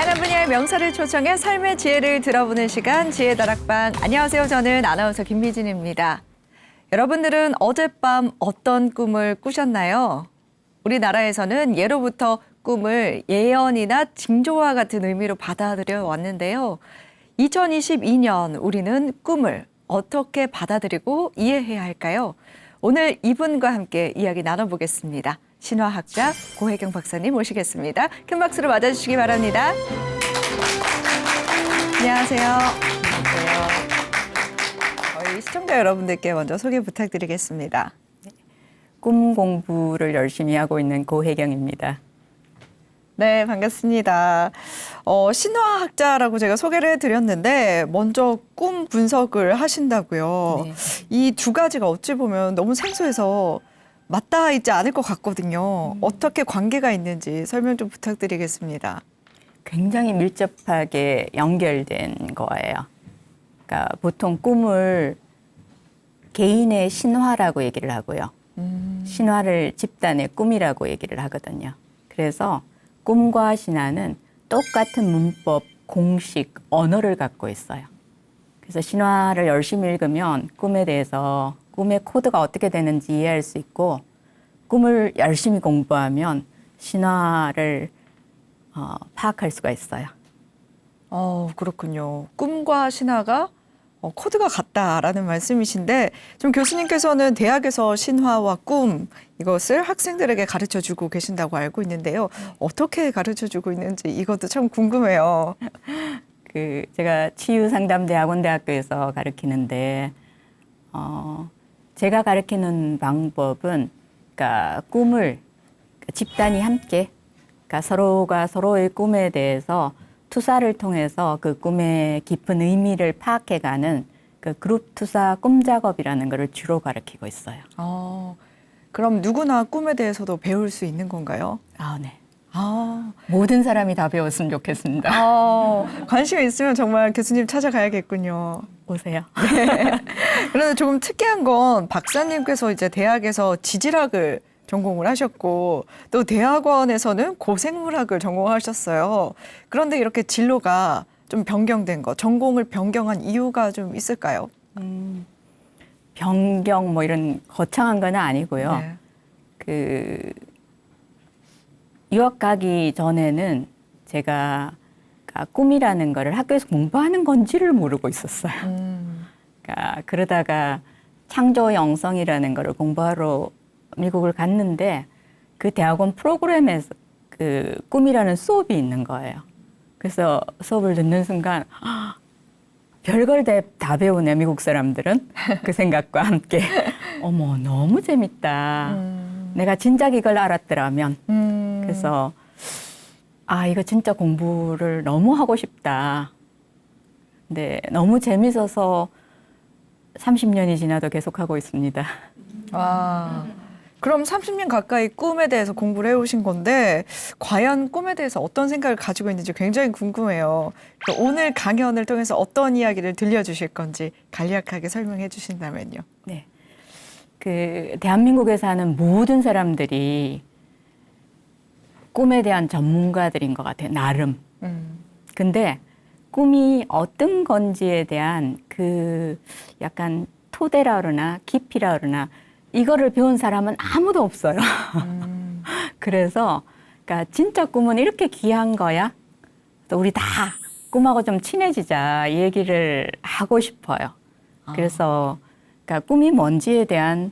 다양한 분야의 명사를 초청해 삶의 지혜를 들어보는 시간 지혜다락방. 안녕하세요. 저는 아나운서 김미진입니다. 여러분들은 어젯밤 어떤 꿈을 꾸셨나요? 우리나라에서는 예로부터 꿈을 예언이나 징조와 같은 의미로 받아들여 왔는데요. 2022년 우리는 꿈을 어떻게 받아들이고 이해해야 할까요? 오늘 이분과 함께 이야기 나눠보겠습니다. 신화학자 고혜경 박사님 모시겠습니다. 큰 박수로 맞아주시기 바랍니다. 안녕하세요. 안녕하세요. 저희 시청자 여러분들께 먼저 소개 부탁드리겠습니다. 꿈 공부를 열심히 하고 있는 고혜경입니다. 네, 반갑습니다. 신화학자라고 제가 소개를 해드렸는데 먼저 꿈 분석을 하신다고요. 네. 이 두 가지가 어찌 보면 너무 생소해서 맞닿아 있지 않을 것 같거든요. 어떻게 관계가 있는지 설명 좀 부탁드리겠습니다. 굉장히 밀접하게 연결된 거예요. 그러니까 보통 꿈을 개인의 신화라고 얘기를 하고요. 신화를 집단의 꿈이라고 얘기를 하거든요. 그래서 꿈과 신화는 똑같은 문법, 공식, 언어를 갖고 있어요. 그래서 신화를 열심히 읽으면 꿈에 대해서 꿈의 코드가 어떻게 되는지 이해할 수 있고, 꿈을 열심히 공부하면 신화를 파악할 수가 있어요. 그렇군요. 꿈과 신화가 코드가 같다라는 말씀이신데, 좀 교수님께서는 대학에서 신화와 꿈 이것을 학생들에게 가르쳐주고 계신다고 알고 있는데요. 어떻게 가르쳐주고 있는지 이것도 참 궁금해요. 제가 치유상담대학원대학교에서 가르치는데, 제가 가르치는 방법은, 그러니까 꿈을 집단이 함께, 그러니까 서로가 서로의 꿈에 대해서 투사를 통해서 그 꿈의 깊은 의미를 파악해가는 그 그룹 투사 꿈 작업이라는 것을 주로 가르치고 있어요. 그럼 누구나 꿈에 대해서도 배울 수 있는 건가요? 네. 모든 사람이 다 배웠으면 좋겠습니다. 관심이 있으면 정말 교수님 찾아가야겠군요. 오세요. 그런데 조금 특이한 건 박사님께서 이제 대학에서 지질학을 전공을 하셨고 또 대학원에서는 고생물학을 전공하셨어요. 그런데 이렇게 진로가 좀 변경된 거, 전공을 변경한 이유가 좀 있을까요? 변경 뭐 이런 거창한 건 아니고요. 네. 유학 가기 전에는 제가 꿈이라는 거를 학교에서 공부하는 건지를 모르고 있었어요. 그러다가 창조 영성이라는 거를 공부하러 미국을 갔는데 그 대학원 프로그램에서 그 꿈이라는 수업이 있는 거예요. 그래서 수업을 듣는 순간 별걸 다 배우네, 미국 사람들은. 그 생각과 함께 어머, 너무 재밌다. 내가 진작 이걸 알았더라면. 그래서 이거 진짜 공부를 너무 하고 싶다. 근데 너무 재밌어서 30년이 지나도 계속하고 있습니다. 그럼 30년 가까이 꿈에 대해서 공부를 해오신 건데 과연 꿈에 대해서 어떤 생각을 가지고 있는지 굉장히 궁금해요. 오늘 강연을 통해서 어떤 이야기를 들려주실 건지 간략하게 설명해 주신다면요. 네. 대한민국에 사는 모든 사람들이 꿈에 대한 전문가들인 것 같아요. 나름. 근데 꿈이 어떤 건지에 대한 약간 토대라 그러나 깊이라 그러나 이거를 배운 사람은 아무도 없어요. 그래서 그러니까 진짜 꿈은 이렇게 귀한 거야? 또 우리 다 꿈하고 좀 친해지자 이 얘기를 하고 싶어요. 그래서 그러니까 꿈이 뭔지에 대한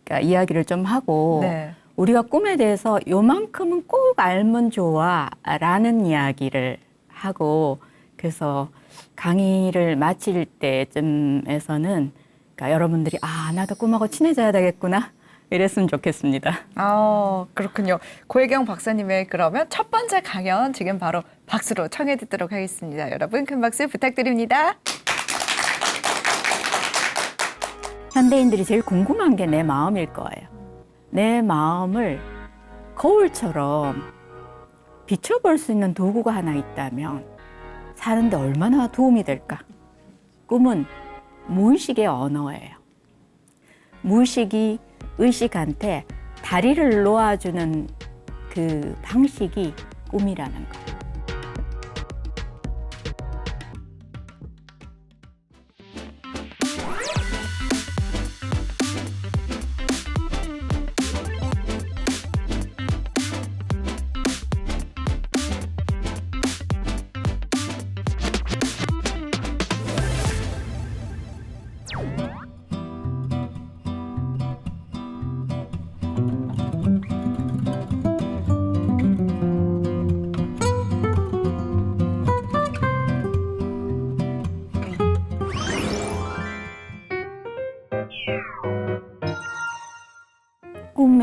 그러니까 이야기를 좀 하고 네. 우리가 꿈에 대해서 요만큼은 꼭 알면 좋아라는 이야기를 하고 그래서 강의를 마칠 때쯤에서는 그러니까 여러분들이 나도 꿈하고 친해져야 되겠구나 이랬으면 좋겠습니다. 그렇군요. 고혜경 박사님의 그러면 첫 번째 강연 지금 바로 박수로 청해 듣도록 하겠습니다. 여러분 큰 박수 부탁드립니다. 현대인들이 제일 궁금한 게 내 마음일 거예요. 내 마음을 거울처럼 비춰볼 수 있는 도구가 하나 있다면 사는데 얼마나 도움이 될까? 꿈은 무의식의 언어예요. 무의식이 의식한테 다리를 놓아주는 그 방식이 꿈이라는 거예요.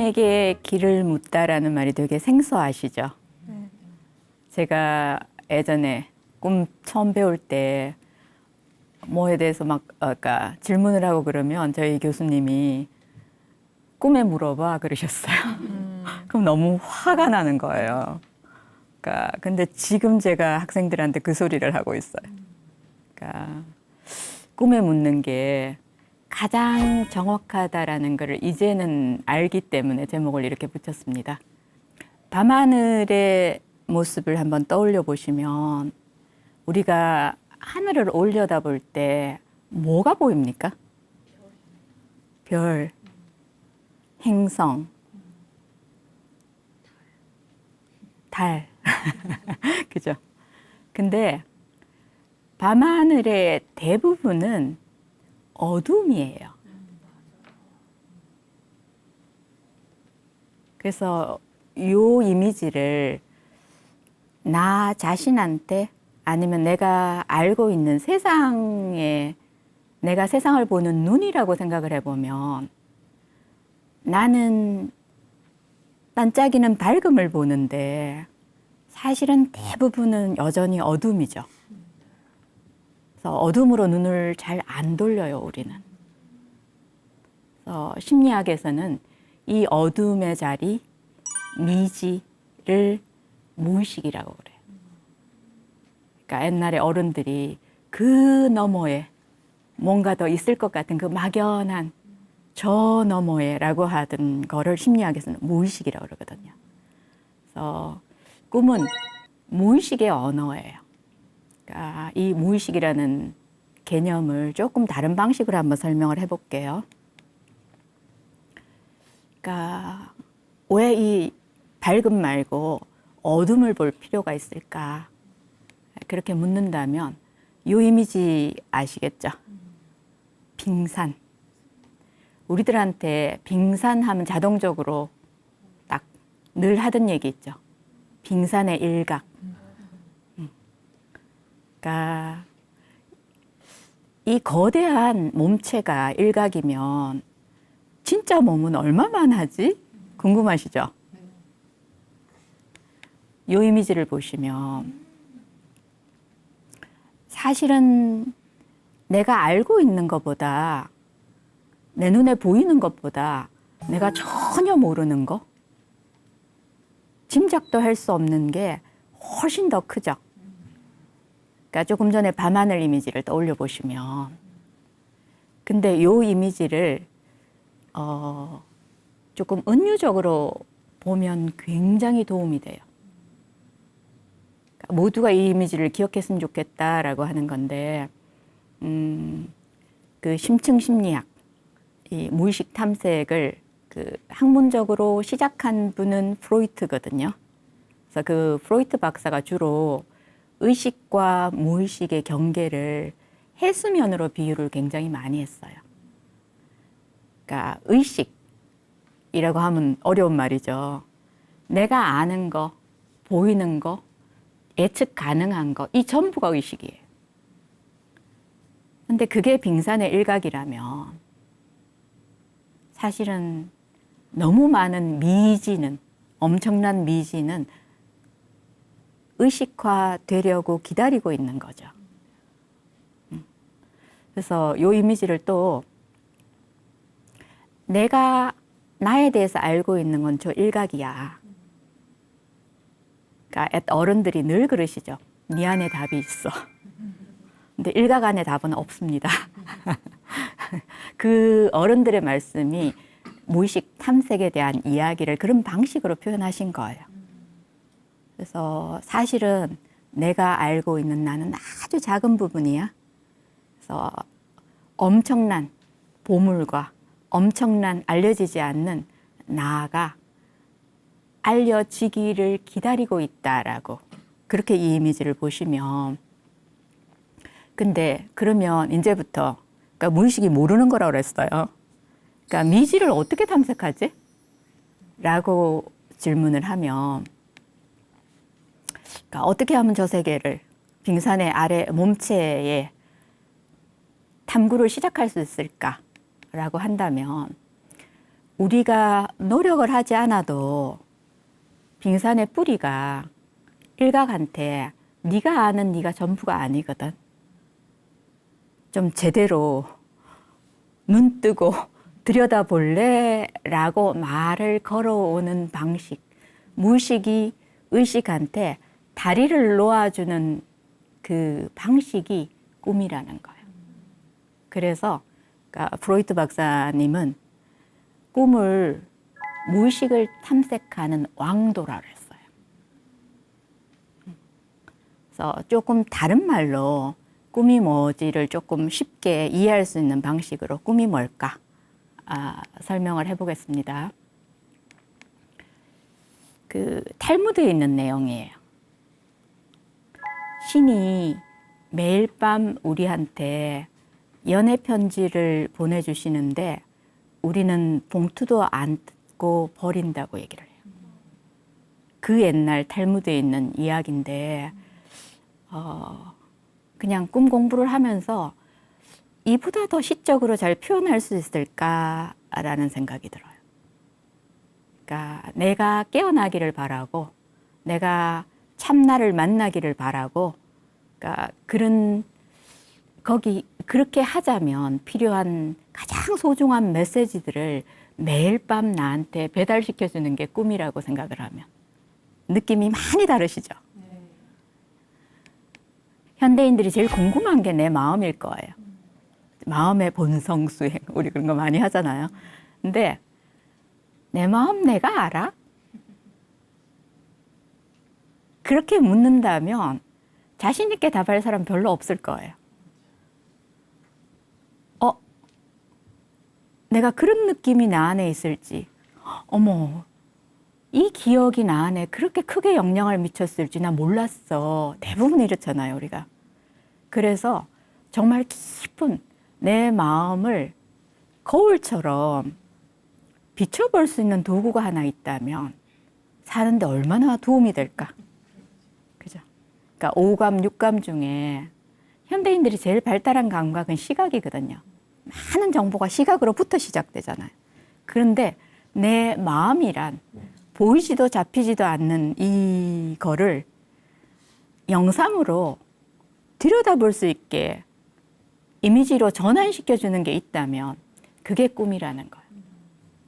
꿈에게 길을 묻다라는 말이 되게 생소하시죠? 네. 제가 예전에 꿈 처음 배울 때 뭐에 대해서 막 그러니까 질문을 하고 그러면 저희 교수님이 꿈에 물어봐 그러셨어요. 그럼 너무 화가 나는 거예요. 그러니까 근데 지금 제가 학생들한테 그 소리를 하고 있어요. 그러니까 꿈에 묻는 게 가장 정확하다라는 것을 이제는 알기 때문에 제목을 이렇게 붙였습니다. 밤하늘의 모습을 한번 떠올려 보시면 우리가 하늘을 올려다볼 때 뭐가 보입니까? 별, 행성, 달. 그죠? 근데 밤하늘의 대부분은 어둠이에요. 그래서 요 이미지를 나 자신한테 아니면 내가 알고 있는 세상에 내가 세상을 보는 눈이라고 생각을 해보면 나는 반짝이는 밝음을 보는데 사실은 대부분은 여전히 어둠이죠. 그래서 어둠으로 눈을 잘 안 돌려요, 우리는. 그래서 심리학에서는 이 어둠의 자리, 미지를 무의식이라고 그래요. 그러니까 옛날에 어른들이 그 너머에 뭔가 더 있을 것 같은 그 막연한 저 너머에라고 하던 거를 심리학에서는 무의식이라고 그러거든요. 그래서 꿈은 무의식의 언어예요. 그러니까 이 무의식이라는 개념을 조금 다른 방식으로 한번 설명을 해볼게요. 그러니까 왜 이 밝음 말고 어둠을 볼 필요가 있을까? 그렇게 묻는다면 이 이미지 아시겠죠? 빙산. 우리들한테 빙산하면 자동적으로 딱 늘 하던 얘기 있죠. 빙산의 일각. 그러니까 이 거대한 몸체가 일각이면 진짜 몸은 얼마만 하지? 궁금하시죠? 이 이미지를 보시면 사실은 내가 알고 있는 것보다 내 눈에 보이는 것보다 내가 전혀 모르는 거, 짐작도 할 수 없는 게 훨씬 더 크죠. 그러니까 조금 전에 밤하늘 이미지를 떠올려 보시면, 근데 이 이미지를 조금 은유적으로 보면 굉장히 도움이 돼요. 그러니까 모두가 이 이미지를 기억했으면 좋겠다라고 하는 건데, 그 심층 심리학, 이 무의식 탐색을 그 학문적으로 시작한 분은 프로이트거든요. 그래서 그 프로이트 박사가 주로 의식과 무의식의 경계를 해수면으로 비유를 굉장히 많이 했어요. 그러니까 의식이라고 하면 어려운 말이죠. 내가 아는 거, 보이는 거, 예측 가능한 거, 이 전부가 의식이에요. 근데 그게 빙산의 일각이라면 사실은 너무 많은 미지는, 엄청난 미지는 의식화 되려고 기다리고 있는 거죠. 그래서 이 이미지를 또 내가 나에 대해서 알고 있는 건 저 일각이야. 그러니까 어른들이 늘 그러시죠. 네 안에 답이 있어. 근데 일각 안에 답은 없습니다. 그 어른들의 말씀이 무의식 탐색에 대한 이야기를 그런 방식으로 표현하신 거예요. 그래서 사실은 내가 알고 있는 나는 아주 작은 부분이야. 그래서 엄청난 보물과 엄청난 알려지지 않는 나가 알려지기를 기다리고 있다라고 그렇게 이 이미지를 보시면, 근데 그러면 이제부터 그러니까 무의식이 모르는 거라고 그랬어요. 그러니까 미지를 어떻게 탐색하지? 라고 질문을 하면, 그러니까 어떻게 하면 저 세계를 빙산의 아래 몸체에 탐구를 시작할 수 있을까라고 한다면 우리가 노력을 하지 않아도 빙산의 뿌리가 일각한테 네가 아는 네가 전부가 아니거든. 좀 제대로 눈 뜨고 들여다볼래? 라고 말을 걸어오는 방식. 무의식이 의식한테 다리를 놓아주는 그 방식이 꿈이라는 거예요. 그래서 그러니까 프로이트 박사님은 꿈을 무의식을 탐색하는 왕도라 그랬어요. 그래서 조금 다른 말로 꿈이 뭐지를 조금 쉽게 이해할 수 있는 방식으로 꿈이 뭘까 설명을 해보겠습니다. 그 탈무드에 있는 내용이에요. 신이 매일 밤 우리한테 연애 편지를 보내주시는데 우리는 봉투도 안 뜯고 버린다고 얘기를 해요. 그 옛날 탈무드에 있는 이야기인데 그냥 꿈 공부를 하면서 이보다 더 시적으로 잘 표현할 수 있을까라는 생각이 들어요. 그러니까 내가 깨어나기를 바라고 내가 참나를 만나기를 바라고 그러니까 그렇게 하자면 필요한 가장 소중한 메시지들을 매일 밤 나한테 배달시켜 주는 게 꿈이라고 생각을 하면 느낌이 많이 다르시죠? 현대인들이 제일 궁금한 게 내 마음일 거예요. 마음의 본성 수행, 우리 그런 거 많이 하잖아요. 근데 내 마음 내가 알아? 그렇게 묻는다면 자신 있게 답할 사람 별로 없을 거예요. 내가 그런 느낌이 나 안에 있을지, 어머, 이 기억이 나 안에 그렇게 크게 영향을 미쳤을지 나 몰랐어. 대부분 이렇잖아요, 우리가. 그래서 정말 깊은 내 마음을 거울처럼 비춰볼 수 있는 도구가 하나 있다면 사는데 얼마나 도움이 될까? 그죠? 그러니까 오감, 육감 중에 현대인들이 제일 발달한 감각은 시각이거든요. 많은 정보가 시각으로부터 시작되잖아요. 그런데 내 마음이란 보이지도 잡히지도 않는 이거를 영상으로 들여다볼 수 있게 이미지로 전환시켜주는 게 있다면 그게 꿈이라는 거예요.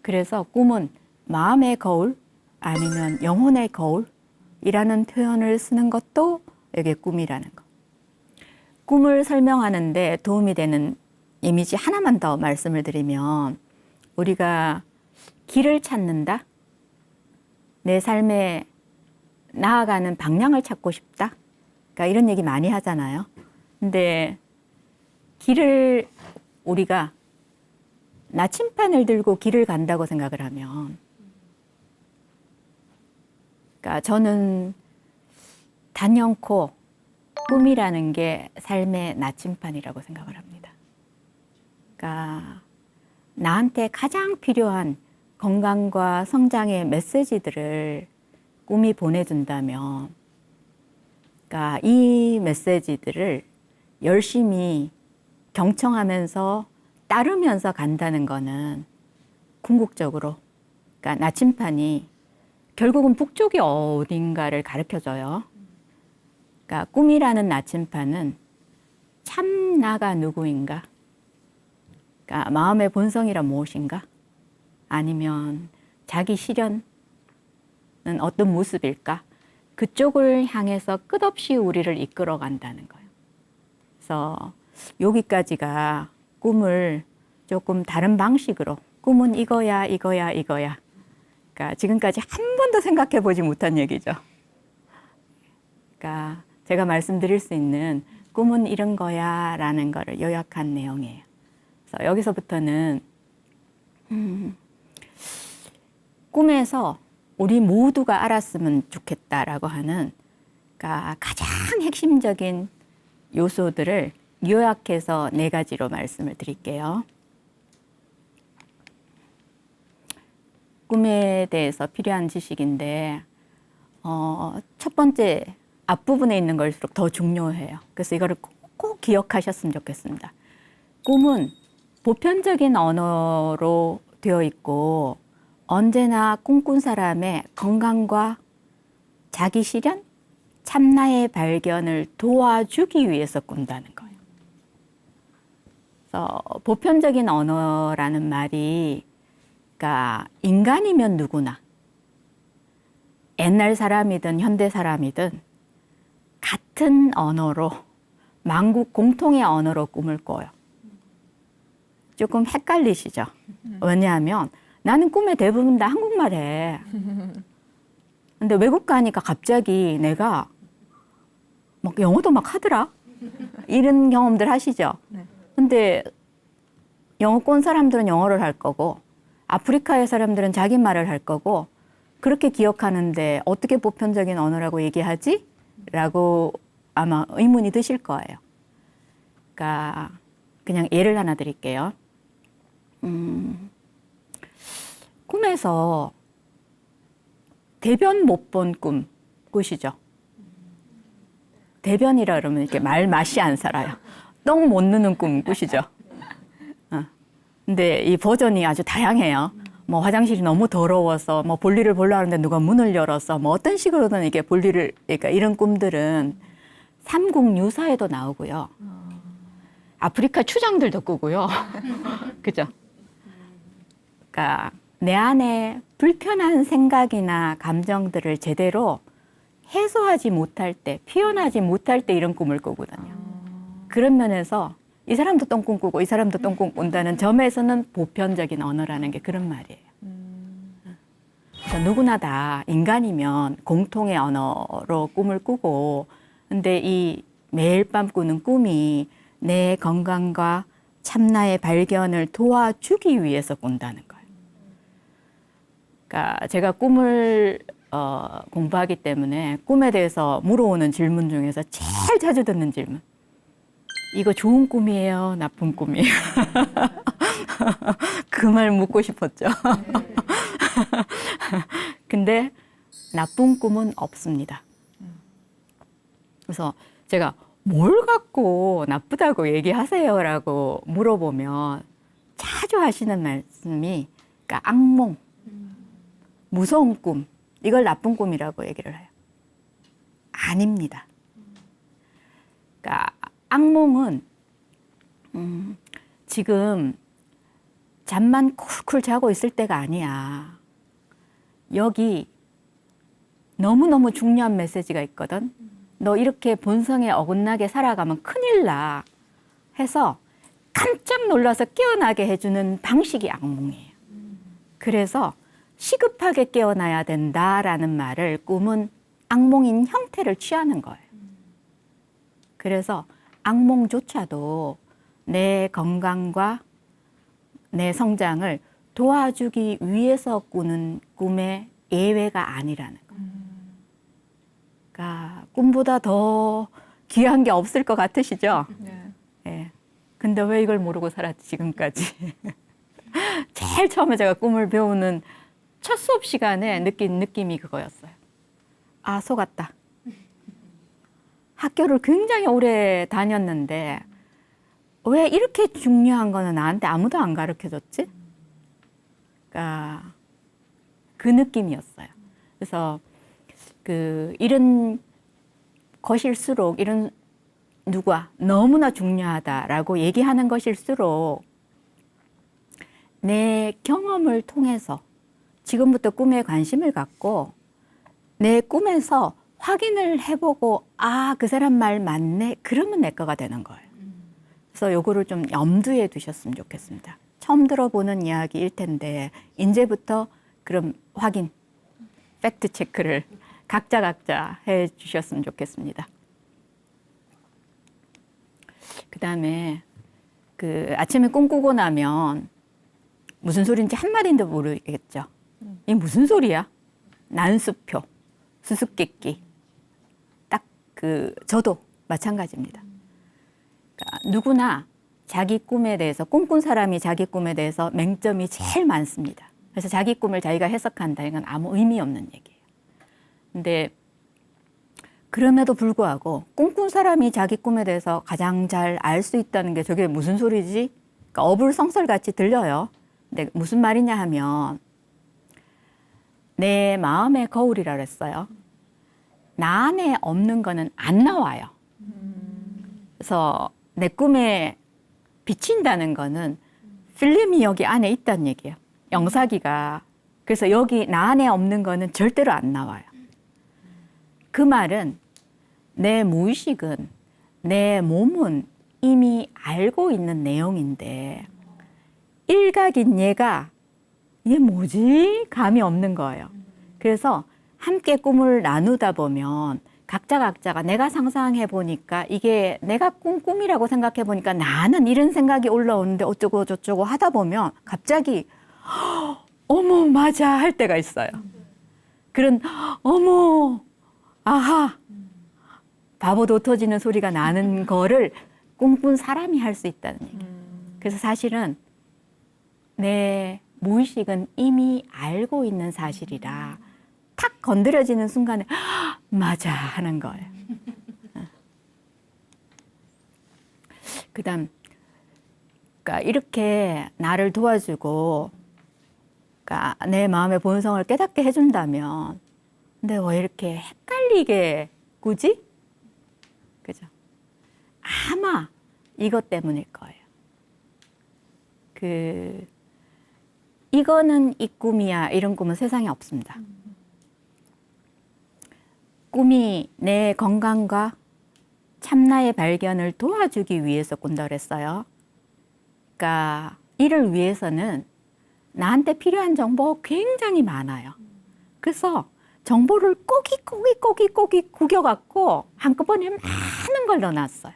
그래서 꿈은 마음의 거울 아니면 영혼의 거울이라는 표현을 쓰는 것도 이게 꿈이라는 거. 꿈을 설명하는데 도움이 되는 이미지 하나만 더 말씀을 드리면 우리가 길을 찾는다? 내 삶에 나아가는 방향을 찾고 싶다? 그러니까 이런 얘기 많이 하잖아요. 근데 길을 우리가 나침판을 들고 길을 간다고 생각을 하면 그러니까 저는 단연코 꿈이라는 게 삶의 나침판이라고 생각을 합니다. 그러니까 나한테 가장 필요한 건강과 성장의 메시지들을 꿈이 보내준다면 그러니까 이 메시지들을 열심히 경청하면서 따르면서 간다는 거는 궁극적으로 그러니까 나침판이 결국은 북쪽이 어딘가를 가르쳐줘요. 그러니까 꿈이라는 나침판은 참 나가 누구인가? 그러니까 마음의 본성이란 무엇인가? 아니면 자기 실현은 어떤 모습일까? 그쪽을 향해서 끝없이 우리를 이끌어 간다는 거예요. 그래서 여기까지가 꿈을 조금 다른 방식으로 꿈은 이거야, 이거야, 이거야. 그러니까 지금까지 한 번도 생각해 보지 못한 얘기죠. 그러니까 제가 말씀드릴 수 있는 꿈은 이런 거야 라는 거를 요약한 내용이에요. 그래서 여기서부터는 꿈에서 우리 모두가 알았으면 좋겠다라고 하는 그러니까 가장 핵심적인 요소들을 요약해서 4가지로 말씀을 드릴게요. 꿈에 대해서 필요한 지식인데 첫 번째 앞부분에 있는 걸수록 더 중요해요. 그래서 이거를 꼭 기억하셨으면 좋겠습니다. 꿈은 보편적인 언어로 되어 있고 언제나 꿈꾼 사람의 건강과 자기 실현, 참나의 발견을 도와주기 위해서 꾼다는 거예요. 그래서 보편적인 언어라는 말이 그러니까 인간이면 누구나 옛날 사람이든 현대 사람이든 같은 언어로 만국 공통의 언어로 꿈을 꿔요. 조금 헷갈리시죠? 왜냐하면 나는 꿈에 대부분 다 한국말 해. 근데 외국 가니까 갑자기 내가 막 영어도 막 하더라. 이런 경험들 하시죠? 근데 영어권 사람들은 영어를 할 거고 아프리카의 사람들은 자기 말을 할 거고 그렇게 기억하는데 어떻게 보편적인 언어라고 얘기하지? 라고 아마 의문이 드실 거예요. 그러니까 그냥 예를 하나 드릴게요. 꿈에서 대변 못 본 꿈 꾸시죠? 대변이라 그러면 이렇게 말 맛이 안 살아요. 똥 못 누는 꿈 꾸시죠? 근데 이 버전이 아주 다양해요. 뭐 화장실이 너무 더러워서 뭐 볼일을 보려고 하는데 누가 문을 열어서 뭐 어떤 식으로든 이게 볼일을 그러니까 이런 꿈들은 삼국유사에도 나오고요. 아프리카 추장들도 꾸고요. 그죠? 그러니까 내 안에 불편한 생각이나 감정들을 제대로 해소하지 못할 때, 표현하지 못할 때 이런 꿈을 꾸거든요. 그런 면에서 이 사람도 똥꿈 꾸고 이 사람도 똥꿈 꾼다는 점에서는 보편적인 언어라는 게 그런 말이에요. 그러니까 누구나 다 인간이면 공통의 언어로 꿈을 꾸고 근데 이 매일 밤 꾸는 꿈이 내 건강과 참나의 발견을 도와주기 위해서 꾼다는 거예요. 그러니까 제가 꿈을 공부하기 때문에 꿈에 대해서 물어오는 질문 중에서 제일 자주 듣는 질문. 이거 좋은 꿈이에요? 나쁜 꿈이에요? 그 말 묻고 싶었죠. 근데 나쁜 꿈은 없습니다. 그래서 제가 뭘 갖고 나쁘다고 얘기하세요라고 물어보면 자주 하시는 말씀이 그러니까 악몽, 무서운 꿈, 이걸 나쁜 꿈이라고 얘기를 해요. 아닙니다. 그러니까 악몽은 지금 잠만 쿨쿨 자고 있을 때가 아니야. 여기 너무너무 중요한 메시지가 있거든. 너 이렇게 본성에 어긋나게 살아가면 큰일 나 해서 깜짝 놀라서 깨어나게 해주는 방식이 악몽이에요. 그래서 시급하게 깨어나야 된다라는 말을 꿈은 악몽인 형태를 취하는 거예요. 그래서 악몽조차도 내 건강과 내 성장을 도와주기 위해서 꾸는 꿈의 예외가 아니라는 거예요. 그러니까 꿈보다 더 귀한 게 없을 것 같으시죠? 네. 예. 근데 왜 이걸 모르고 살았지, 지금까지? 제일 처음에 제가 꿈을 배우는 첫 수업 시간에 느낀 느낌이 그거였어요. 아, 속았다. 학교를 굉장히 오래 다녔는데 왜 이렇게 중요한 거는 나한테 아무도 안 가르쳐줬지? 그러니까 그 느낌이었어요. 그래서 이런 것일수록 이런 누가 너무나 중요하다라고 얘기하는 것일수록 내 경험을 통해서 지금부터 꿈에 관심을 갖고 내 꿈에서 확인을 해보고 아, 그 사람 말 맞네. 그러면 내 거가 되는 거예요. 그래서 요거를 좀 염두에 두셨으면 좋겠습니다. 처음 들어보는 이야기일 텐데 이제부터 그럼 확인, 팩트 체크를 각자 해 주셨으면 좋겠습니다. 그다음에 아침에 꿈꾸고 나면 무슨 소리인지 한마디인도 모르겠죠. 이게 무슨 소리야? 난수표, 수수께끼. 딱 저도 마찬가지입니다. 그러니까 누구나 자기 꿈에 대해서 꿈꾼 사람이 자기 꿈에 대해서 맹점이 제일 많습니다. 그래서 자기 꿈을 자기가 해석한다 이건 아무 의미 없는 얘기예요. 근데 그럼에도 불구하고 꿈꾼 사람이 자기 꿈에 대해서 가장 잘 알 수 있다는 게 저게 무슨 소리지? 그러니까 어불성설같이 들려요. 근데 무슨 말이냐 하면 내 마음의 거울이라 그랬어요. 나 안에 없는 거는 안 나와요. 그래서 내 꿈에 비친다는 거는 필름이 여기 안에 있다는 얘기예요. 영사기가. 그래서 여기 나 안에 없는 거는 절대로 안 나와요. 그 말은 내 무의식은, 내 몸은 이미 알고 있는 내용인데 일각인 얘가 이게 뭐지? 감이 없는 거예요. 그래서 함께 꿈을 나누다 보면 각자가 내가 상상해 보니까 이게 내가 꾼 꿈이라고 생각해 보니까 나는 이런 생각이 올라오는데 어쩌고 저쩌고 하다 보면 갑자기 어머 맞아 할 때가 있어요. 그런 어머 아하 바보도 터지는 소리가 나는 거를 꿈꾼 사람이 할 수 있다는 얘기예요. 그래서 사실은 내 무의식은 이미 알고 있는 사실이라 탁 건드려지는 순간에 맞아 하는 거예요. 그다음 그러니까 이렇게 나를 도와주고 그러니까 내 마음의 본성을 깨닫게 해준다면 근데 왜 이렇게 헷갈리게 꾸지? 그죠? 아마 이것 때문일 거예요. 이거는 이 꿈이야 이런 꿈은 세상에 없습니다. 꿈이 내 건강과 참나의 발견을 도와주기 위해서 꾼다 그랬어요. 그러니까 이를 위해서는 나한테 필요한 정보가 굉장히 많아요. 그래서 정보를 꼬기 구겨갖고 한꺼번에 많은 걸 넣어놨어요.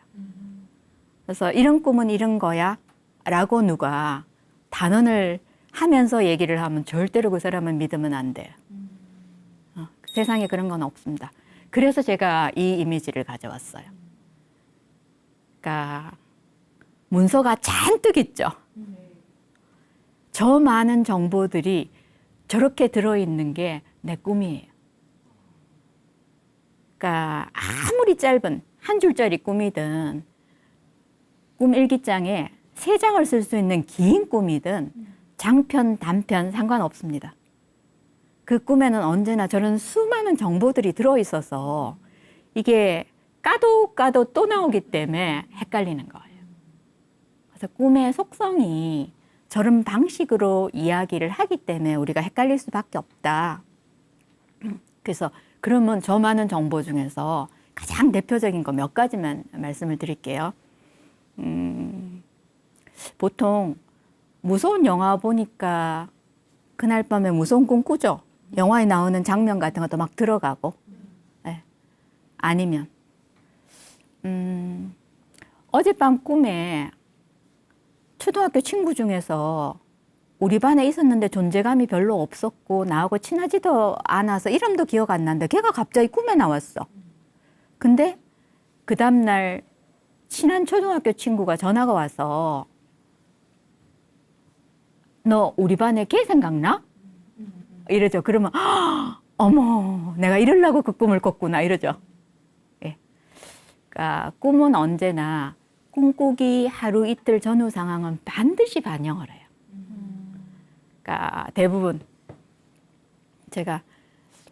그래서 이런 꿈은 이런 거야 라고 누가 단언을 하면서 얘기를 하면 절대로 그 사람은 믿으면 안 돼요. 세상에 그런 건 없습니다. 그래서 제가 이 이미지를 가져왔어요. 그러니까 문서가 잔뜩 있죠. 저 많은 정보들이 저렇게 들어있는 게 내 꿈이에요. 그러니까 아무리 짧은 한 줄짜리 꿈이든 꿈 일기장에 3장을 쓸 수 있는 긴 꿈이든 장편, 단편 상관없습니다. 그 꿈에는 언제나 저런 수많은 정보들이 들어있어서 이게 까도 또 나오기 때문에 헷갈리는 거예요. 그래서 꿈의 속성이 저런 방식으로 이야기를 하기 때문에 우리가 헷갈릴 수밖에 없다. 그래서 그러면 저 많은 정보 중에서 가장 대표적인 거 몇 가지만 말씀을 드릴게요. 보통 무서운 영화 보니까 그날 밤에 무서운 꿈 꾸죠? 영화에 나오는 장면 같은 것도 막 들어가고. 네. 아니면 어젯밤 꿈에 초등학교 친구 중에서 우리 반에 있었는데 존재감이 별로 없었고 나하고 친하지도 않아서 이름도 기억 안 나는데 걔가 갑자기 꿈에 나왔어. 근데 그 다음날 친한 초등학교 친구가 전화가 와서 너 우리 반에 걔 생각나? 이러죠. 그러면 어머 내가 이러려고 그 꿈을 꿨구나 이러죠. 예. 그러니까 꿈은 언제나 꿈꾸기 하루 이틀 전후 상황은 반드시 반영을 해요. 그러니까 대부분 제가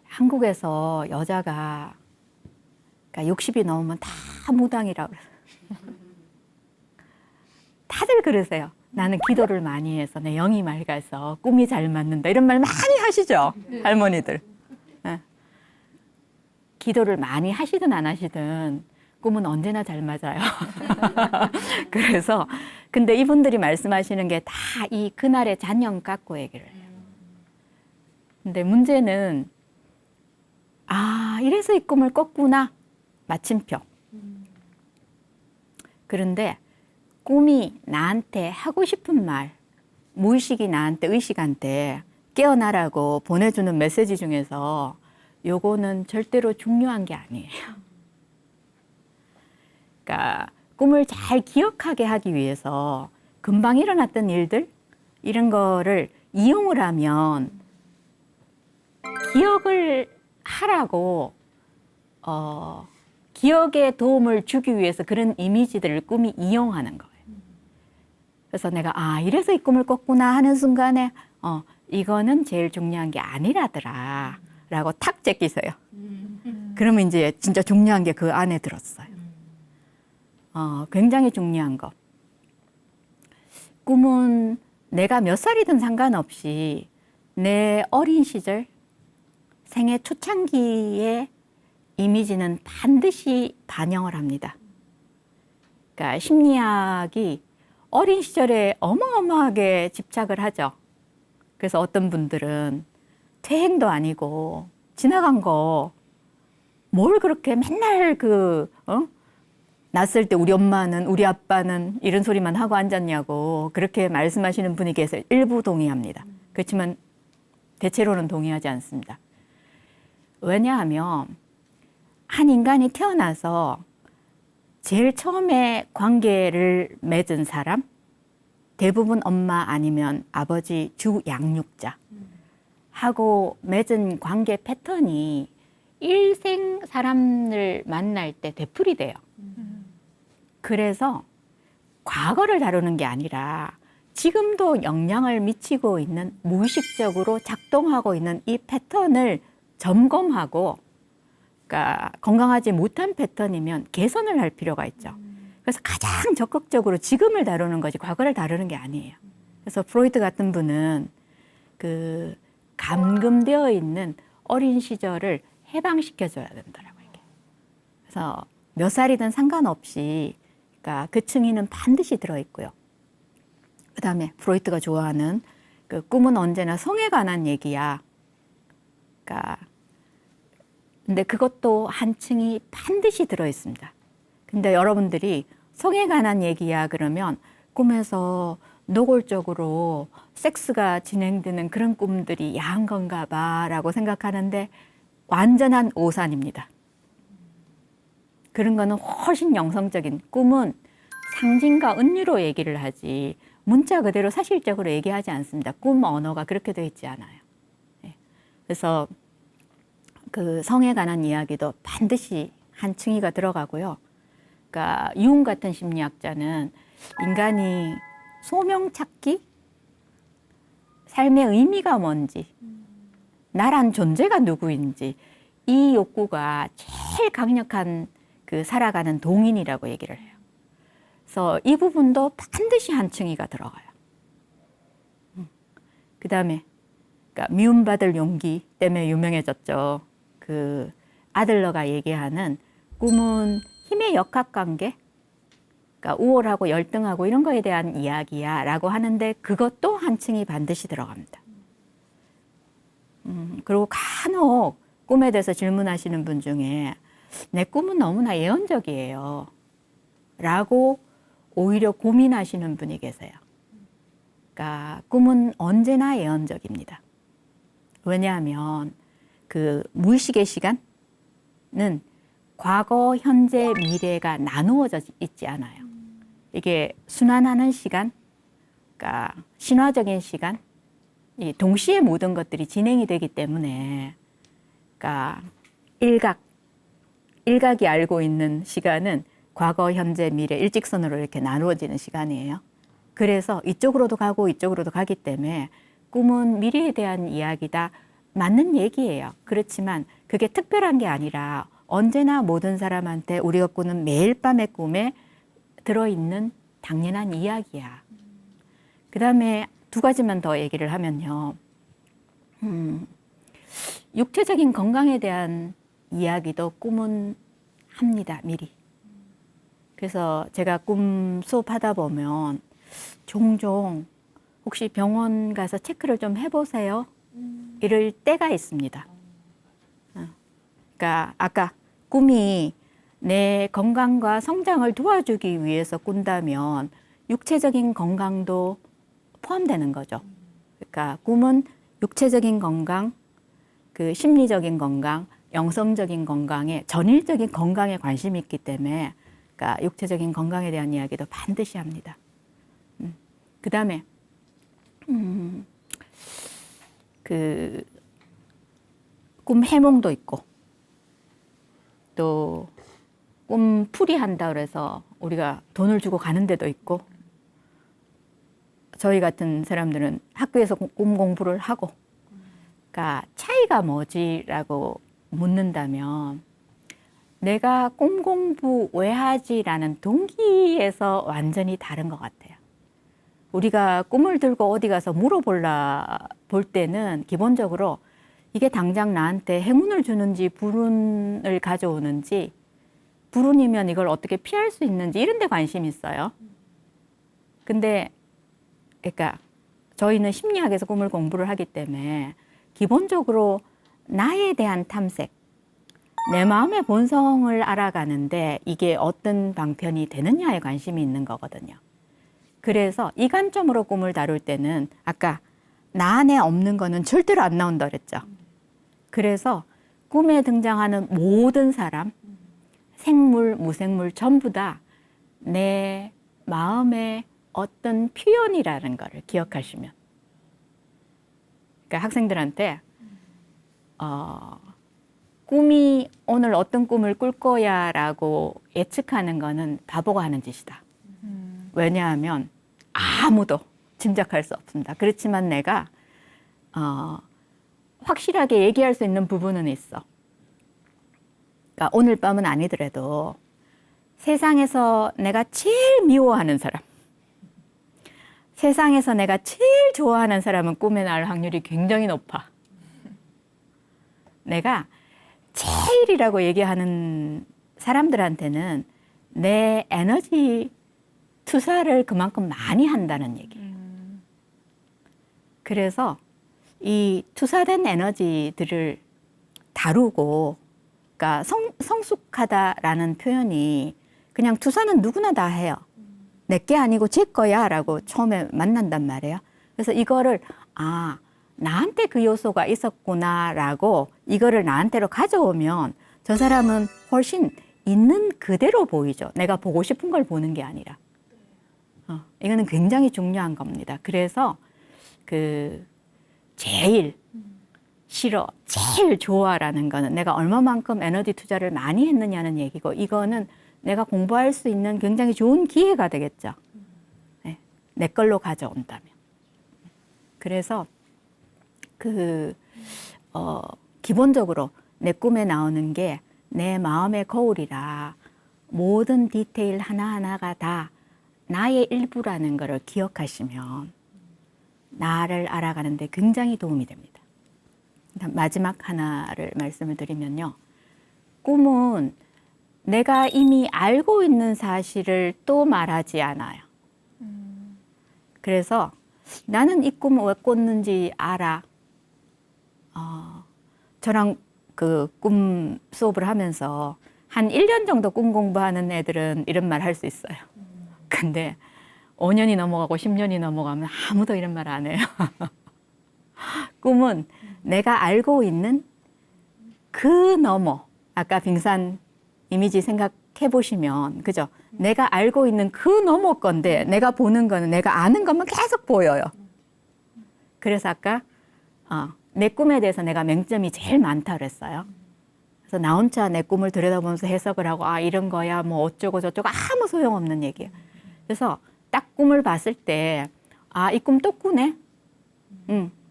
한국에서 여자가 그러니까 60이 넘으면 다 무당이라고 그래요. 다들 그러세요. 나는 기도를 많이 해서 내 영이 맑아서 꿈이 잘 맞는다 이런 말 많이 하시죠 할머니들. 네. 기도를 많이 하시든 안 하시든 꿈은 언제나 잘 맞아요. 그래서 근데 이분들이 말씀하시는 게 다 이 그날의 잔영 갖고 얘기를 해요. 근데 문제는 이래서 이 꿈을 꿨구나 마침표. 그런데 꿈이 나한테 하고 싶은 말, 무의식이 나한테 의식한테 깨어나라고 보내주는 메시지 중에서 요거는 절대로 중요한 게 아니에요. 그러니까 꿈을 잘 기억하게 하기 위해서 금방 일어났던 일들 이런 거를 이용을 하면 기억을 하라고 기억에 도움을 주기 위해서 그런 이미지들을 꿈이 이용하는 거예요. 그래서 내가 이래서 이 꿈을 꿨구나 하는 순간에 이거는 제일 중요한 게 아니라더라 라고 탁 제끼세요. 그러면 이제 진짜 중요한 게 그 안에 들었어요. 굉장히 중요한 거. 꿈은 내가 몇 살이든 상관없이 내 어린 시절, 생애 초창기의 이미지는 반드시 반영을 합니다. 그러니까 심리학이 어린 시절에 어마어마하게 집착을 하죠. 그래서 어떤 분들은 퇴행도 아니고 지나간 거 뭘 그렇게 맨날 났을 때 우리 엄마는 우리 아빠는 이런 소리만 하고 앉았냐고 그렇게 말씀하시는 분이 계세요. 일부 동의합니다. 그렇지만 대체로는 동의하지 않습니다. 왜냐하면 한 인간이 태어나서 제일 처음에 관계를 맺은 사람, 대부분 엄마 아니면 아버지 주 양육자 하고 맺은 관계 패턴이 일생 사람을 만날 때 되풀이 돼요. 그래서 과거를 다루는 게 아니라 지금도 영향을 미치고 있는 무의식적으로 작동하고 있는 이 패턴을 점검하고, 그러니까 건강하지 못한 패턴이면 개선을 할 필요가 있죠. 그래서 가장 적극적으로 지금을 다루는 거지 과거를 다루는 게 아니에요. 그래서 프로이트 같은 분은 그 감금되어 있는 어린 시절을 해방시켜줘야 된다라고 얘기해요. 그래서 몇 살이든 상관없이 그러니까 그 층위는 반드시 들어있고요. 그 다음에 프로이트가 좋아하는 그 꿈은 언제나 성에 관한 얘기야. 그러니까 근데 그것도 한 층이 반드시 들어있습니다. 근데 여러분들이 성에 관한 얘기야 그러면 꿈에서 노골적으로 섹스가 진행되는 그런 꿈들이 야한 건가 봐라고 생각하는데 완전한 오산입니다. 그런 거는 훨씬 영성적인, 꿈은 상징과 은유로 얘기를 하지 문자 그대로 사실적으로 얘기하지 않습니다. 꿈 언어가 그렇게 되어 있지 않아요. 그래서 그 성에 관한 이야기도 반드시 한 층위가 들어가고요. 그러니까 융 같은 심리학자는 인간이 소명 찾기, 삶의 의미가 뭔지, 나란 존재가 누구인지 이 욕구가 제일 강력한 그 살아가는 동인이라고 얘기를 해요. 그래서 이 부분도 반드시 한 층위가 들어가요. 그 다음에 그러니까 미움받을 용기 때문에 유명해졌죠. 그 아들러가 얘기하는 꿈은 힘의 역학관계, 그러니까 우월하고 열등하고 이런 거에 대한 이야기야 라고 하는데 그것도 한 층이 반드시 들어갑니다. 그리고 간혹 꿈에 대해서 질문하시는 분 중에 내 꿈은 너무나 예언적이에요 라고 오히려 고민하시는 분이 계세요. 그러니까 꿈은 언제나 예언적입니다. 왜냐하면 그 무의식의 시간은 과거, 현재, 미래가 나누어져 있지 않아요. 이게 순환하는 시간, 그러니까 신화적인 시간, 동시에 모든 것들이 진행이 되기 때문에, 그러니까 일각이 알고 있는 시간은 과거, 현재, 미래 일직선으로 이렇게 나누어지는 시간이에요. 그래서 이쪽으로도 가고 이쪽으로도 가기 때문에 꿈은 미래에 대한 이야기다. 맞는 얘기예요. 그렇지만 그게 특별한 게 아니라 언제나 모든 사람한테 우리가 꾸는 매일 밤의 꿈에 들어있는 당연한 이야기야. 그 다음에 두 가지만 더 얘기를 하면요. 육체적인 건강에 대한 이야기도 꿈은 합니다, 미리. 그래서 제가 꿈 수업하다 보면 종종 혹시 병원 가서 체크를 좀 해보세요. 이럴 때가 있습니다. 그러니까 아까 꿈이 내 건강과 성장을 도와주기 위해서 꾼다면 육체적인 건강도 포함되는 거죠. 그러니까 꿈은 육체적인 건강, 그 심리적인 건강, 영성적인 건강에 전일적인 건강에 관심이 있기 때문에 그러니까 육체적인 건강에 대한 이야기도 반드시 합니다. 그다음에 그 꿈 해몽도 있고 또 꿈 풀이 한다 그래서 우리가 돈을 주고 가는 데도 있고 저희 같은 사람들은 학교에서 꿈 공부를 하고, 그러니까 차이가 뭐지라고 묻는다면 내가 꿈 공부 왜 하지라는 동기에서 완전히 다른 것 같아요. 우리가 꿈을 들고 어디 가서 볼 때는 기본적으로 이게 당장 나한테 행운을 주는지 불운을 가져오는지, 불운이면 이걸 어떻게 피할 수 있는지 이런 데 관심이 있어요. 근데 그러니까 저희는 심리학에서 꿈을 공부를 하기 때문에 기본적으로 나에 대한 탐색, 내 마음의 본성을 알아가는데 이게 어떤 방편이 되느냐에 관심이 있는 거거든요. 그래서 이 관점으로 꿈을 다룰 때는 아까 나 안에 없는 거는 절대로 안 나온다 그랬죠. 그래서 꿈에 등장하는 모든 사람, 생물, 무생물 전부 다 내 마음의 어떤 표현이라는 거를 기억하시면, 그러니까 학생들한테 꿈이 오늘 어떤 꿈을 꿀 거야라고 예측하는 거는 바보가 하는 짓이다. 왜냐하면 아무도 짐작할 수 없습니다. 그렇지만 내가 확실하게 얘기할 수 있는 부분은 있어. 그러니까 오늘 밤은 아니더라도 세상에서 내가 제일 미워하는 사람, 세상에서 내가 제일 좋아하는 사람은 꿈에 나올 확률이 굉장히 높아. 내가 제일이라고 얘기하는 사람들한테는 내 에너지 투사를 그만큼 많이 한다는 얘기예요. 그래서 이 투사된 에너지들을 다루고, 그러니까 성숙하다라는 표현이 그냥 투사는 누구나 다 해요. 내게 아니고 제 거야 라고 처음에 만난단 말이에요. 그래서 이거를 나한테 그 요소가 있었구나 라고 이거를 나한테로 가져오면 저 사람은 훨씬 있는 그대로 보이죠. 내가 보고 싶은 걸 보는 게 아니라. 이거는 굉장히 중요한 겁니다. 그래서 제일 싫어, 제일 좋아라는 거는 내가 얼마만큼 에너지 투자를 많이 했느냐는 얘기고, 이거는 내가 공부할 수 있는 굉장히 좋은 기회가 되겠죠. 네, 내 걸로 가져온다면. 그래서 기본적으로 내 꿈에 나오는 게 내 마음의 거울이라 모든 디테일 하나하나가 다 나의 일부라는 것을 기억하시면 나를 알아가는데 굉장히 도움이 됩니다. 마지막 하나를 말씀을 드리면요. 꿈은 내가 이미 알고 있는 사실을 또 말하지 않아요. 그래서 나는 이 꿈을 왜 꿨는지 알아. 저랑 그 꿈 수업을 하면서 한 1년 정도 꿈 공부하는 애들은 이런 말 할 수 있어요. 근데 5년이 넘어가고 10년이 넘어가면 아무도 이런 말 안 해요. 꿈은 내가 알고 있는 그 너머, 아까 빙산 이미지 생각해 보시면, 그죠? 내가 알고 있는 그 너머 건데 내가 보는 거는 내가 아는 것만 계속 보여요. 그래서 아까 내 꿈에 대해서 내가 맹점이 제일 많다 그랬어요. 그래서 나 혼자 내 꿈을 들여다보면서 해석을 하고 이런 거야 뭐 어쩌고 저쩌고 아무 소용없는 얘기예요. 그래서 딱 꿈을 봤을 때 이 꿈 또 꾸네?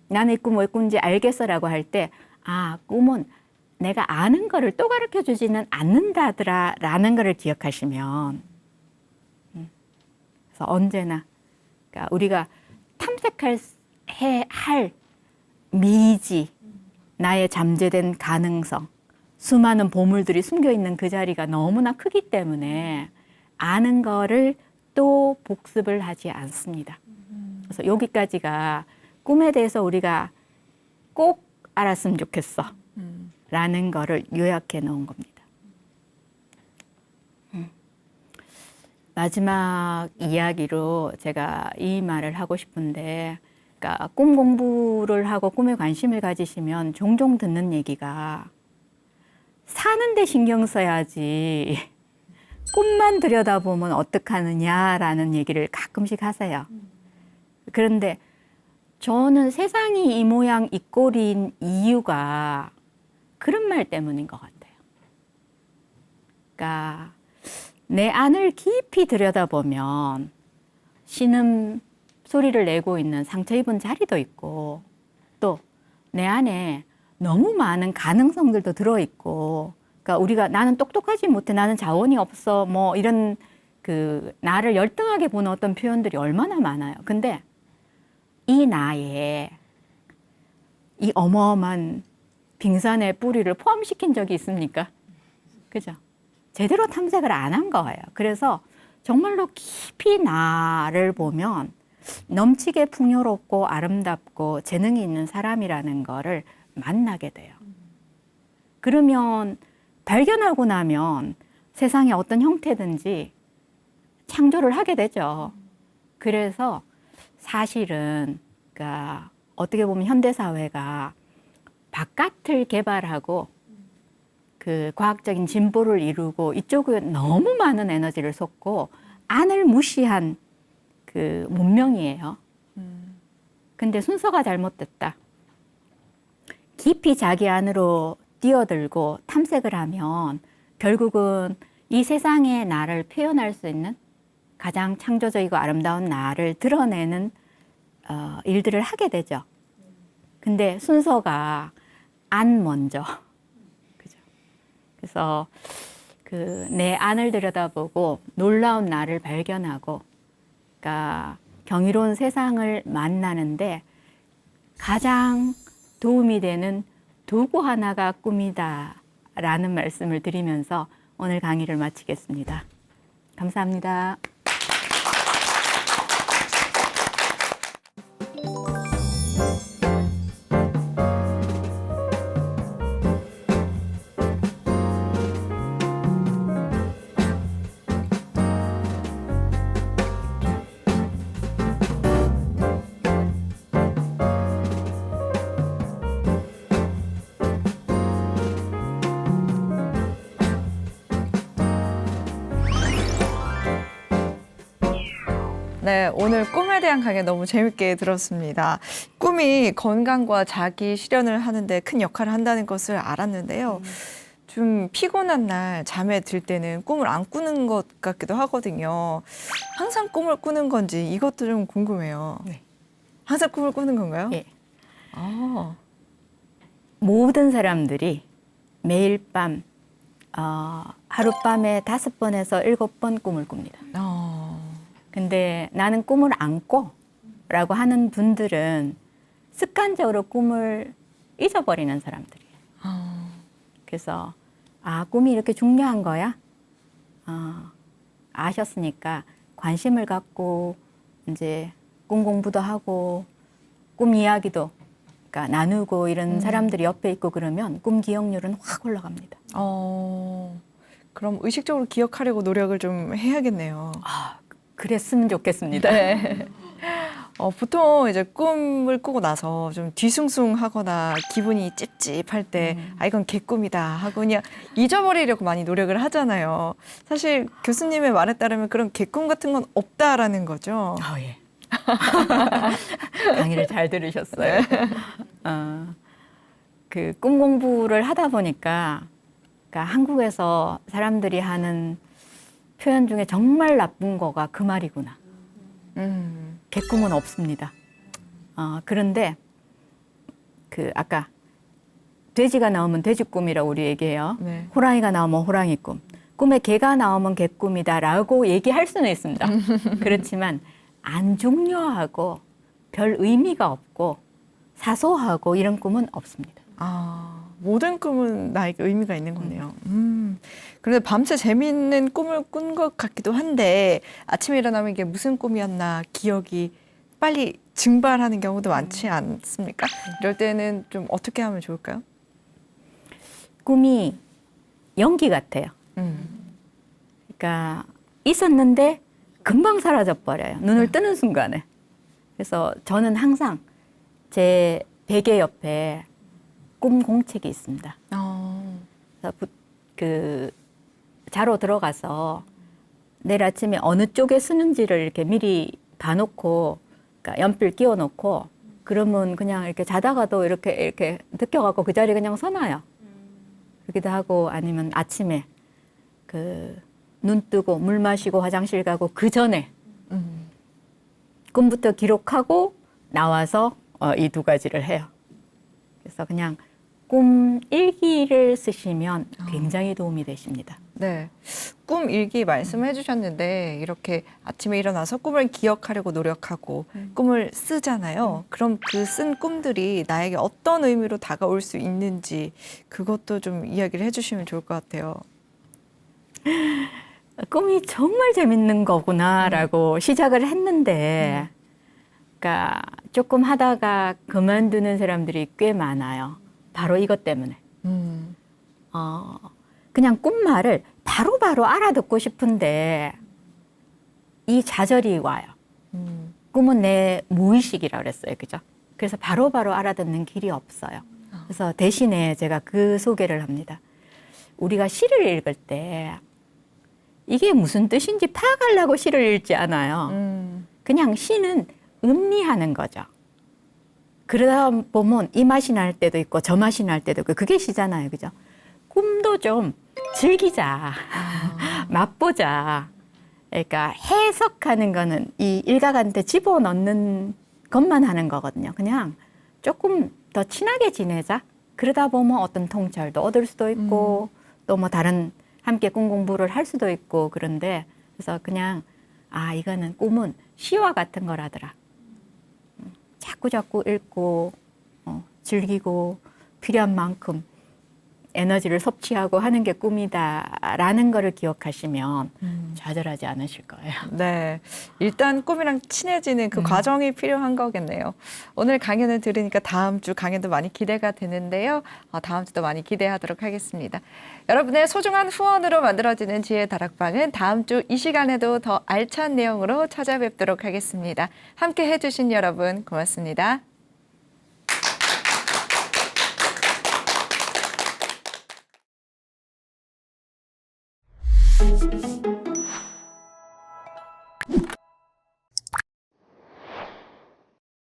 나는 이 꿈 왜 꾼지 알겠어라고 할 때 꿈은 내가 아는 거를 또 가르쳐 주지는 않는다더라 라는 거를 기억하시면, 그래서 언제나 그러니까 우리가 할 미지, 나의 잠재된 가능성, 수많은 보물들이 숨겨 있는 그 자리가 너무나 크기 때문에 아는 거를 또 복습을 하지 않습니다. 그래서 여기까지가 꿈에 대해서 우리가 꼭 알았으면 좋겠어 라는 거를 요약해 놓은 겁니다. 마지막 이야기로 제가 이 말을 하고 싶은데, 그러니까 꿈 공부를 하고 꿈에 관심을 가지시면 종종 듣는 얘기가 사는데 신경 써야지 꿈만 들여다보면 어떡하느냐라는 얘기를 가끔씩 하세요. 그런데 저는 세상이 이 모양 이 꼴인 이유가 그런 말 때문인 것 같아요. 그러니까 내 안을 깊이 들여다보면 신음 소리를 내고 있는 상처 입은 자리도 있고 또 내 안에 너무 많은 가능성들도 들어있고 그러니까 우리가 나는 똑똑하지 못해 나는 자원이 없어 뭐 이런 그 나를 열등하게 보는 어떤 표현들이 얼마나 많아요. 근데 이 나에 이 어마어마한 빙산의 뿌리를 포함시킨 적이 있습니까? 그죠? 제대로 탐색을 안 한 거예요. 그래서 정말로 깊이 나를 보면 넘치게 풍요롭고 아름답고 재능이 있는 사람이라는 거를 만나게 돼요. 그러면 발견하고 나면 세상에 어떤 형태든지 창조를 하게 되죠. 그래서 사실은 그러니까 어떻게 보면 현대 사회가 바깥을 개발하고 그 과학적인 진보를 이루고 이쪽에 너무 많은 에너지를 쏟고 안을 무시한 그 문명이에요. 근데 순서가 잘못됐다. 깊이 자기 안으로 뛰어들고 탐색을 하면 결국은 이 세상의 나를 표현할 수 있는 가장 창조적이고 아름다운 나를 드러내는 일들을 하게 되죠. 근데 순서가 안 먼저. 그죠? 그래서 그 내 안을 들여다보고 놀라운 나를 발견하고, 그러니까 경이로운 세상을 만나는데 가장 도움이 되는 도구 하나가 꿈이다라는 말씀을 드리면서 오늘 강의를 마치겠습니다. 감사합니다. 네, 오늘 꿈에 대한 강의 너무 재밌게 들었습니다. 꿈이 건강과 자기 실현을 하는데 큰 역할을 한다는 것을 알았는데요. 좀 피곤한 날 잠에 들 때는 꿈을 안 꾸는 것 같기도 하거든요. 항상 꿈을 꾸는 건지 이것도 좀 궁금해요. 네. 항상 꿈을 꾸는 건가요? 예. 아, 모든 사람들이 매일 밤 하룻밤에 5번에서 7번 꿈을 꿉니다. 근데 나는 꿈을 안 꿔 라고 하는 분들은 습관적으로 꿈을 잊어버리는 사람들이에요. 그래서 꿈이 이렇게 중요한 거야? 아셨으니까 관심을 갖고 이제 꿈 공부도 하고 꿈 이야기도 그러니까 나누고 이런 사람들이 옆에 있고 그러면 꿈 기억률은 확 올라갑니다. 그럼 의식적으로 기억하려고 노력을 좀 해야겠네요. 그랬으면 좋겠습니다. 네. 보통 이제 꿈을 꾸고 나서 좀 뒤숭숭하거나 기분이 찝찝할 때, 이건 개꿈이다 하고 그냥 잊어버리려고 많이 노력을 하잖아요. 사실 교수님의 말에 따르면 그런 개꿈 같은 건 없다라는 거죠. 예. 강의를 잘 들으셨어요. 그 꿈 공부를 하다 보니까 그러니까 한국에서 사람들이 하는 표현 중에 정말 나쁜 거가 그 말이구나. 개꿈은 없습니다. 그런데 그 아까 돼지가 나오면 돼지 꿈이라고 우리 얘기해요. 네. 호랑이가 나오면 호랑이 꿈. 꿈에 개가 나오면 개꿈이다라고 얘기할 수는 있습니다. 그렇지만 안 중요하고 별 의미가 없고 사소하고 이런 꿈은 없습니다. 모든 꿈은 나에게 의미가 있는 거네요. 그런데 밤새 재미있는 꿈을 꾼 것 같기도 한데 아침에 일어나면 이게 무슨 꿈이었나 기억이 빨리 증발하는 경우도 많지 않습니까? 이럴 때는 좀 어떻게 하면 좋을까요? 꿈이 연기 같아요. 그러니까 있었는데 금방 사라져 버려요. 눈을 뜨는 순간에. 그래서 저는 항상 제 베개 옆에 꿈 공책이 있습니다. 그래서 그 자러 들어가서 내일 아침에 어느 쪽에 쓰는지를 이렇게 미리 봐놓고, 그러니까 연필 끼워놓고, 그러면 그냥 이렇게 자다가도 이렇게 느껴갖고 그 자리에 그냥 서놔요. 그러기도 하고 아니면 아침에 그 눈 뜨고 물 마시고 화장실 가고 그 전에 꿈부터 기록하고 나와서 이 두 가지를 해요. 그래서 그냥 꿈 일기를 쓰시면 굉장히 도움이 되십니다. 네. 꿈 일기 말씀해 주셨는데 이렇게 아침에 일어나서 꿈을 기억하려고 노력하고 꿈을 쓰잖아요. 그럼 그 쓴 꿈들이 나에게 어떤 의미로 다가올 수 있는지 그것도 좀 이야기를 해 주시면 좋을 것 같아요. 꿈이 정말 재밌는 거구나라고 시작을 했는데, 그러니까 조금 하다가 그만두는 사람들이 꽤 많아요. 바로 이것 때문에. 그냥 꿈말을 바로바로 알아듣고 싶은데 이 좌절이 와요. 꿈은 내 무의식이라고 그랬어요. 그죠? 그래서 바로바로 알아듣는 길이 없어요. 그래서 대신에 제가 그 소개를 합니다. 우리가 시를 읽을 때 이게 무슨 뜻인지 파악하려고 시를 읽지 않아요. 그냥 시는 음미하는 거죠. 그러다 보면 이 맛이 날 때도 있고 저 맛이 날 때도 있고 그게 시잖아요. 그죠? 꿈도 좀 즐기자. 맛보자. 그러니까 해석하는 거는 이 일각한테 집어넣는 것만 하는 거거든요. 그냥 조금 더 친하게 지내자. 그러다 보면 어떤 통찰도 얻을 수도 있고 또 뭐 다른 함께 꿈 공부를 할 수도 있고 그런데 그래서 그냥 이거는 꿈은 시와 같은 거라더라. 자꾸 읽고 즐기고 필요한 만큼 에너지를 섭취하고 하는 게 꿈이다라는 거를 기억하시면 좌절하지 않으실 거예요. 네. 일단 꿈이랑 친해지는 그 과정이 필요한 거겠네요. 오늘 강연을 들으니까 다음 주 강연도 많이 기대가 되는데요. 다음 주도 많이 기대하도록 하겠습니다. 여러분의 소중한 후원으로 만들어지는 지혜 다락방은 다음 주 이 시간에도 더 알찬 내용으로 찾아뵙도록 하겠습니다. 함께 해주신 여러분 고맙습니다.